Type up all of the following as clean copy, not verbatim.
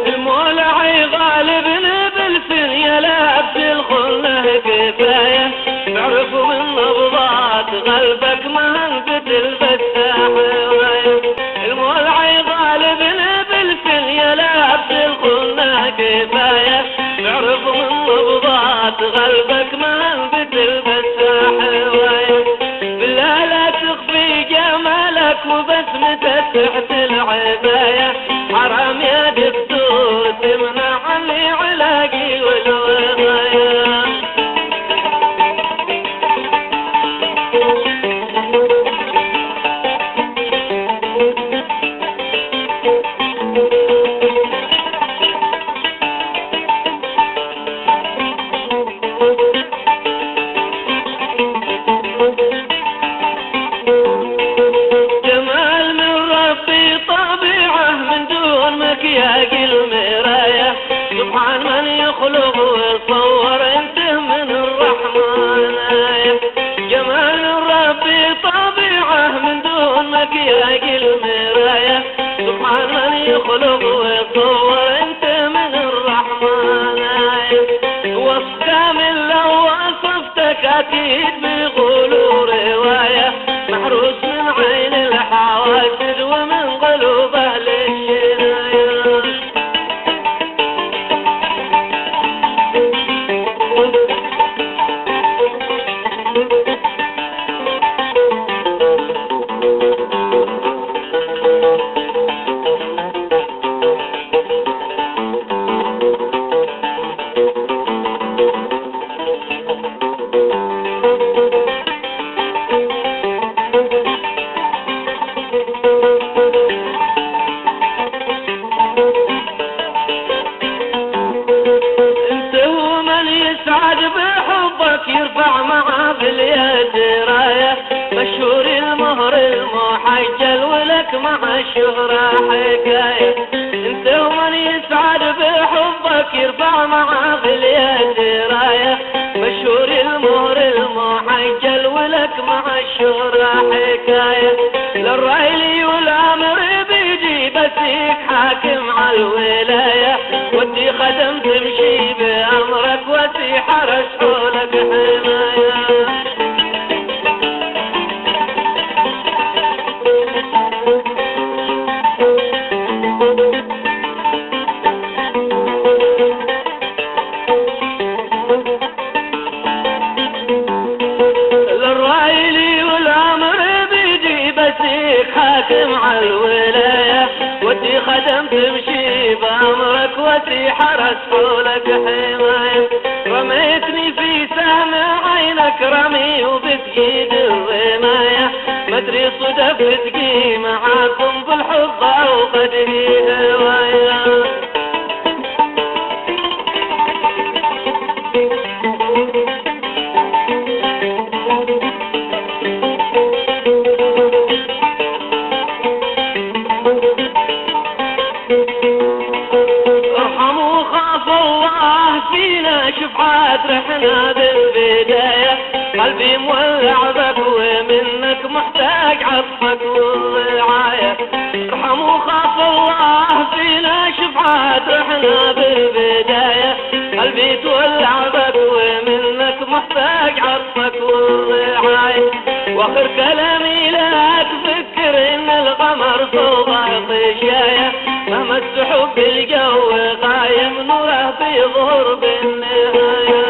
المولعي غالبنا بالفن يا لابس الخنه كفايه، تعرفوا من نبضات قلبك ما انت تلبس حوايه. المولعي غالبنا بالفن يا لابس الخنه كفايه، تعرفوا من نبضات قلبك ما انت تلبس حوايه. بالله لا تخفي جمالك وبسمتك تحت العبايه، حرام يا دكتور تمنع عني علاقي والوغاية. جمال من ربي طبيعه من دون مكياج المراية، سبحان من يخلق ويصور انت من الرحمن آية. جمال من ربي طبيعه من دون مكياج المراية، سبحان من يخلق ويصور انت من الرحمن آية. وصف كامل لو وصفتك اكيد بيقولوا رواية، محروس من عين الحواسد ومن قلوب اهل الشراية. يسعد بحبك يرفع معاه في اليد رايه، مشهور المهر المحجل ولك مع الشهرة حكايه. انت ومن يسعد بحبك يرفع معاه في اليد رايه، مشهور المهر المحجل ولك مع الشهرة حكايه. للرايلي والامر بيجي بسيك حاكم على الولايه، ودي خدم تمشي بامرك وسي حرس حولك حمايه. للرايلي والامر بيجي بسيك حاكم على الولايه، ودي خدم تمشي بامرك وسي حرس حولك حمايه. رميتني في سهم عينك رمي وبتجيد الرمايه، مدري صدف تقي معاكم بالحب او قدري هوايه. ارحموا خاف الله فينا شفعات رحنا بالبداية، قلبي مولع بك ومنك محتاج عطفك والرعاية. ارحموا خاف الله فينا شفعات رحنا بالبداية، قلبي تولع بك ومنك محتاج عطفك والرعاية. واخر كلامي لا تفكر ان القمر فوق طشاية، مهما السحب الجو قايم نوره بيظهر بالنهاية.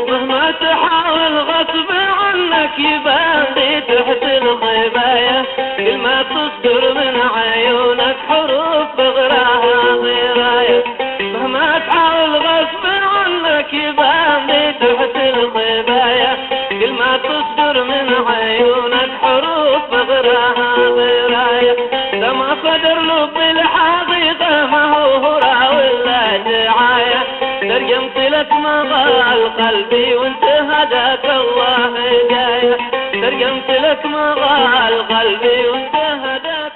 مهما تحاول غصب عنك يبان دي تحت الغباية، كل ما تصدر من عيونك حروف بغراها غراية. مهما تحاول غصب عنك يبان دي تحت الغباية، كل ما تصدر من عيونك حروف بغراها غراية. لما قدر لب الحقيقة ما هو هرا ولا دعاية، ترجمت لك مغال قلبي وانت هداك الله هداية، ترجمت لك مغال قلبي وانت هداك